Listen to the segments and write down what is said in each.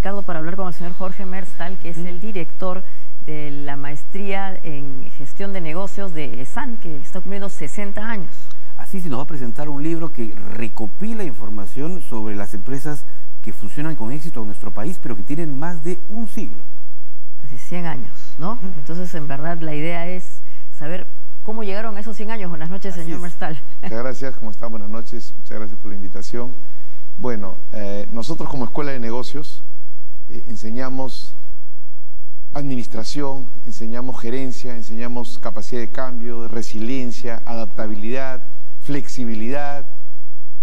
Ricardo, para hablar con el señor Jorge Merstal, que es el director de la maestría en gestión de negocios de ESAN, que está cumpliendo 60 años. Así se nos va a presentar un libro que recopila información sobre las empresas que funcionan con éxito en nuestro país, pero que tienen más de un siglo. Hace 100 años, ¿no? Entonces, en verdad, la idea es saber cómo llegaron a esos 100 años. Buenas noches, señor Merstal. Muchas gracias, ¿cómo están? Buenas noches, muchas gracias por la invitación. Bueno, nosotros como Escuela de Negocios enseñamos administración, enseñamos gerencia, enseñamos capacidad de cambio, resiliencia, adaptabilidad, flexibilidad,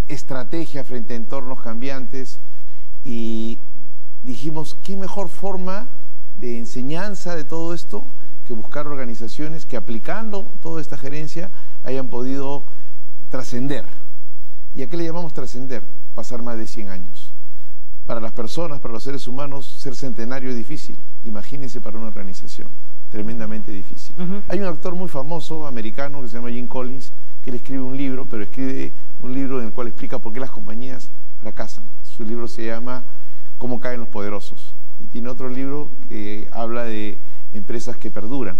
estrategia frente a entornos cambiantes, y dijimos, ¿qué mejor forma de enseñanza de todo esto que buscar organizaciones que aplicando toda esta gerencia hayan podido trascender? ¿Y a qué le llamamos trascender? Pasar más de 100 años. Para las personas, para los seres humanos, ser centenario es difícil. Imagínense para una organización, tremendamente difícil. Hay un actor muy famoso, americano, que se llama Jim Collins, que él escribe un libro, pero escribe un libro en el cual explica por qué las compañías fracasan. Su libro se llama Cómo caen los poderosos. Y tiene otro libro que habla de empresas que perduran,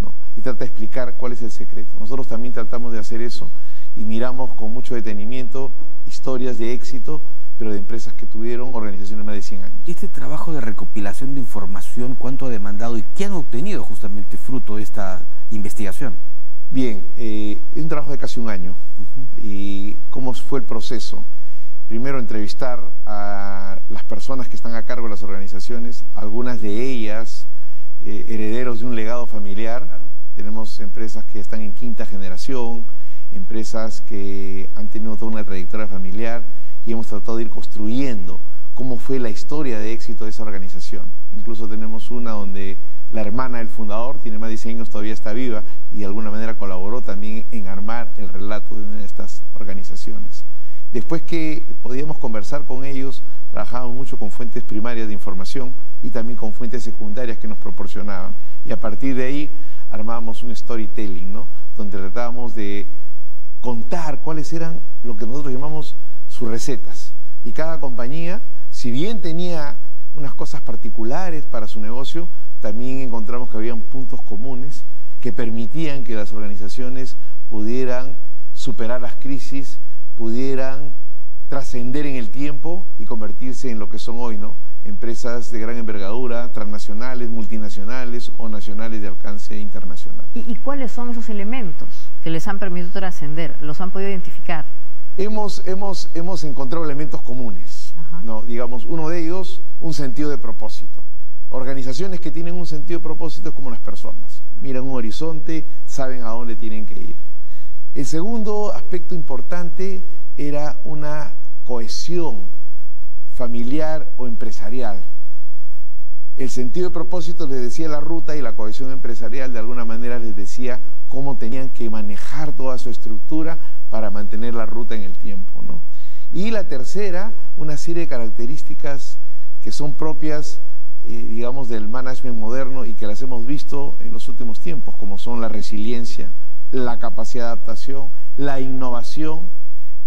¿no? Y trata de explicar cuál es el secreto. Nosotros también tratamos de hacer eso y miramos con mucho detenimiento historias de éxito, pero de empresas que tuvieron organizaciones más de 100 años. ¿Y este trabajo de recopilación de información, cuánto ha demandado y qué han obtenido justamente fruto de esta investigación? Bien, es un trabajo de casi un año. ¿Y cómo fue el proceso? Primero, entrevistar a las personas que están a cargo de las organizaciones, algunas de ellas herederos de un legado familiar. Tenemos empresas que están en quinta generación, empresas que han tenido toda una trayectoria familiar, y hemos tratado de ir construyendo cómo fue la historia de éxito de esa organización. Incluso tenemos una donde la hermana del fundador tiene más de 100 años, todavía está viva, y de alguna manera colaboró también en armar el relato de una de estas organizaciones. Después que podíamos conversar con ellos, trabajábamos mucho con fuentes primarias de información y también con fuentes secundarias que nos proporcionaban. Y a partir de ahí armábamos un storytelling, ¿no? Donde tratábamos de contar cuáles eran lo que nosotros llamamos sus recetas. Y cada compañía, si bien tenía unas cosas particulares para su negocio, también encontramos que habían puntos comunes que permitían que las organizaciones pudieran superar las crisis, pudieran trascender en el tiempo y convertirse en lo que son hoy, ¿no? Empresas de gran envergadura, transnacionales, multinacionales o nacionales de alcance internacional. ¿Y cuáles son esos elementos que les han permitido trascender? ¿Los han podido identificar? Hemos encontrado elementos comunes, ¿no? Digamos, uno de ellos, un sentido de propósito. Organizaciones que tienen un sentido de propósito es como las personas. Miran un horizonte, saben a dónde tienen que ir. El segundo aspecto importante era una cohesión familiar o empresarial. El sentido de propósito les decía la ruta, y la cohesión empresarial de alguna manera les decía cómo tenían que manejar toda su estructura para mantener la ruta en el tiempo, ¿no? Y la tercera, una serie de características que son propias, digamos, del management moderno y que las hemos visto en los últimos tiempos, como son la resiliencia, la capacidad de adaptación, la innovación,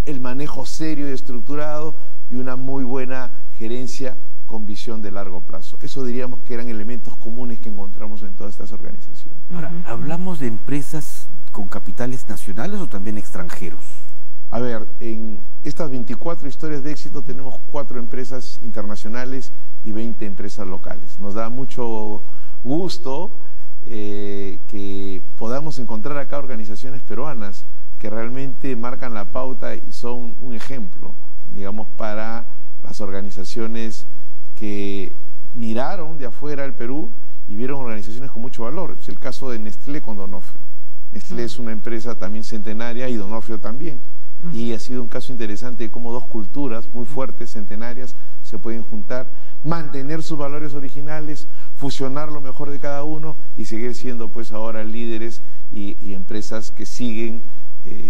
el manejo serio y estructurado y una muy buena gerencia con visión de largo plazo. Eso diríamos que eran elementos comunes que encontramos en todas estas organizaciones. Ahora, ¿hablamos de empresas con capitales nacionales o también extranjeros? A ver, en estas 24 historias de éxito tenemos 4 empresas internacionales y 20 empresas locales. Nos da mucho gusto que podamos encontrar acá organizaciones peruanas que realmente marcan la pauta y son un ejemplo, digamos, para las organizaciones que miraron de afuera al Perú y vieron organizaciones con mucho valor. Es el caso de Nestlé con Donofrio. Nestlé es una empresa también centenaria y Donofrio también. Y ha sido un caso interesante de cómo dos culturas muy fuertes, centenarias, se pueden juntar, mantener sus valores originales, fusionar lo mejor de cada uno y seguir siendo pues ahora líderes y empresas que siguen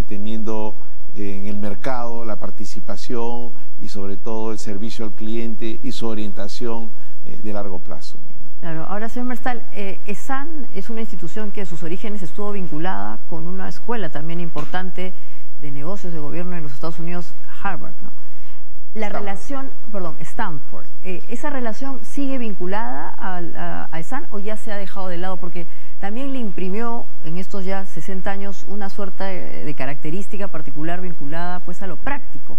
teniendo en el mercado la participación y sobre todo el servicio al cliente y su orientación de largo plazo. Claro, ahora señor Merstal, ESAN es una institución que a sus orígenes estuvo vinculada con una escuela también importante de negocios de gobierno en los Estados Unidos, Harvard, ¿no? La relación, perdón, Stanford, ¿esa relación sigue vinculada a ESAN o ya se ha dejado de lado? Porque también le imprimió en estos ya 60 años una suerte de característica particular vinculada pues a lo práctico.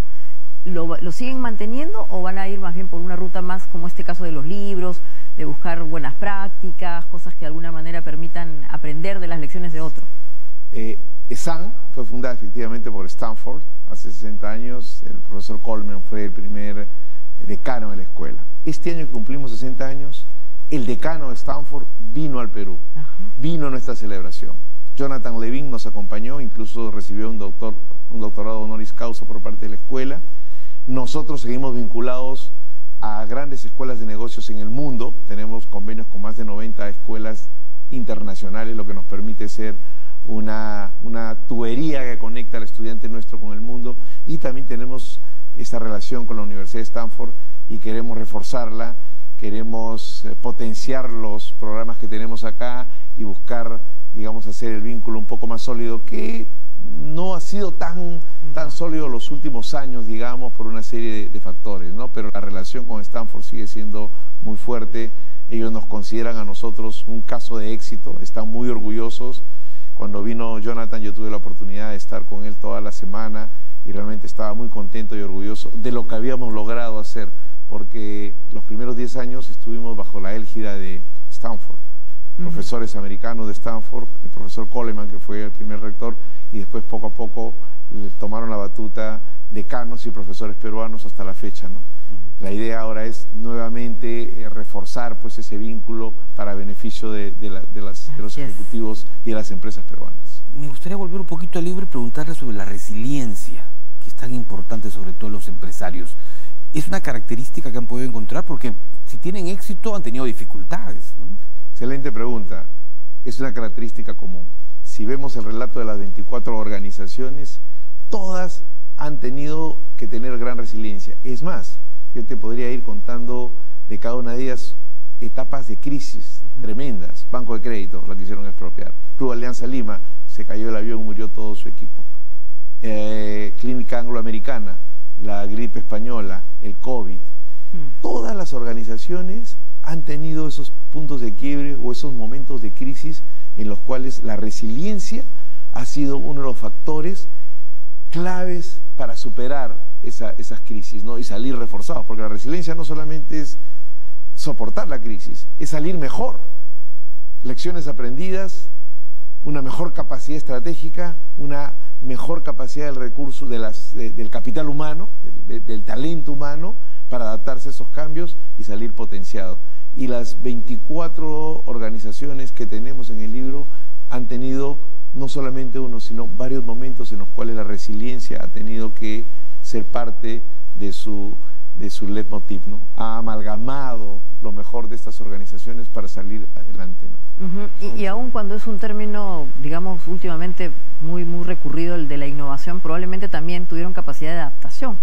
¿Lo siguen manteniendo o van a ir más bien por una ruta más como este caso de los libros, de buscar buenas prácticas, cosas que de alguna manera permitan aprender de las lecciones de otro? ESAN fue fundada efectivamente por Stanford hace 60 años. El profesor Coleman fue el primer decano de la escuela. Este año que cumplimos 60 años, el decano de Stanford vino al Perú, vino a nuestra celebración. Jonathan Levin nos acompañó, incluso recibió un doctorado honoris causa por parte de la escuela. Nosotros seguimos vinculados a grandes escuelas de negocios en el mundo. Tenemos convenios con más de 90 escuelas internacionales, lo que nos permite ser una tubería que conecta al estudiante nuestro con el mundo, y también tenemos esta relación con la Universidad de Stanford y queremos reforzarla, queremos potenciar los programas que tenemos acá y buscar, digamos, hacer el vínculo un poco más sólido, que no ha sido tan sólido los últimos años, digamos, por una serie de factores, ¿no? Pero la relación con Stanford sigue siendo muy fuerte. Ellos nos consideran a nosotros un caso de éxito, están muy orgullosos. Cuando vino Jonathan, yo tuve la oportunidad de estar con él toda la semana y realmente estaba muy contento y orgulloso de lo que habíamos logrado hacer, porque los primeros 10 años estuvimos bajo la égida de Stanford, profesores americanos de Stanford, el profesor Coleman, que fue el primer rector, y después poco a poco tomaron la batuta decanos y profesores peruanos hasta la fecha, ¿no? La idea ahora es nuevamente reforzar pues ese vínculo para beneficio de los ejecutivos y de las empresas peruanas. Me gustaría volver un poquito al libro y preguntarle sobre la resiliencia, que es tan importante sobre todo los empresarios. ¿Es una característica que han podido encontrar? Porque si tienen éxito han tenido dificultades, ¿no? Excelente pregunta. Es una característica común. Si vemos el relato de las 24 organizaciones, todas han tenido que tener gran resiliencia. Es más, yo te podría ir contando de cada una de ellas etapas de crisis tremendas. Banco de Crédito, la quisieron expropiar. Club Alianza Lima, se cayó el avión y murió todo su equipo. Clínica Angloamericana, la gripe española, el COVID. Todas las organizaciones han tenido esos puntos de quiebre o esos momentos de crisis en los cuales la resiliencia ha sido uno de los factores claves para superar esas crisis, ¿no? Y salir reforzados, porque la resiliencia no solamente es soportar la crisis, es salir mejor. Lecciones aprendidas, una mejor capacidad estratégica, una mejor capacidad del recurso, del capital humano, del talento humano, para adaptarse a esos cambios y salir potenciado. Y las 24 organizaciones que tenemos en el libro han tenido no solamente uno, sino varios momentos en los cuales la resiliencia ha tenido que ser parte de su leitmotiv, ¿no? Ha amalgamado lo mejor de estas organizaciones para salir adelante, ¿no? Y aun cuando es un término, digamos, últimamente muy recurrido, el de la innovación, probablemente también tuvieron capacidad de adaptación,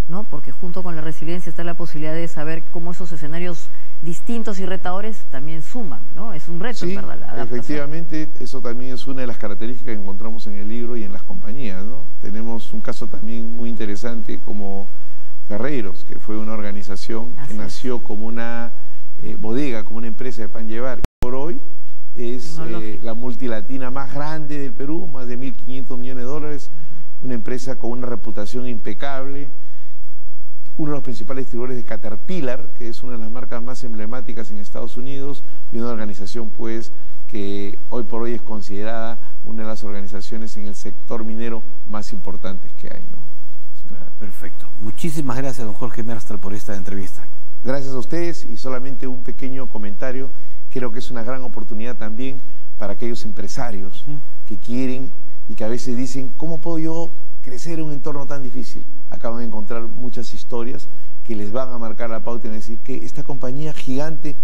¿no? Porque junto con la resiliencia está la posibilidad de saber cómo esos escenarios distintos y retadores también suman, ¿no? Es un reto, sí, ¿verdad? La adaptación. Efectivamente, eso también es una de las características que encontramos en el libro y en las compañías, ¿no? Tenemos un caso también muy interesante como Ferreiros, que fue una organización que nació como una bodega, como una empresa de pan llevar. Por hoy es la multilatina más grande del Perú, más de 1.500 millones de dólares, una empresa con una reputación impecable, uno de los principales distribuidores de Caterpillar, que es una de las marcas más emblemáticas en Estados Unidos, y una organización pues que hoy por hoy es considerada una de las organizaciones en el sector minero más importantes que hay, ¿no? Perfecto. Muchísimas gracias, don Jorge Merstal, por esta entrevista. Gracias a ustedes, y solamente un pequeño comentario. Creo que es una gran oportunidad también para aquellos empresarios que quieren y que a veces dicen, ¿cómo puedo yo crecer en un entorno tan difícil? Acaban de encontrar muchas historias que les van a marcar la pauta y van a decir que esta compañía gigante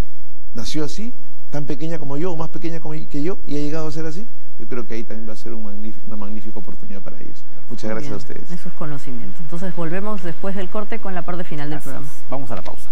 nació así, tan pequeña como yo, o más pequeña que yo, y ha llegado a ser así. Yo creo que ahí también va a ser una magnífica oportunidad para ellos. Muchas gracias a ustedes. Eso es conocimiento. Entonces volvemos después del corte con la parte final del programa. Vamos a la pausa.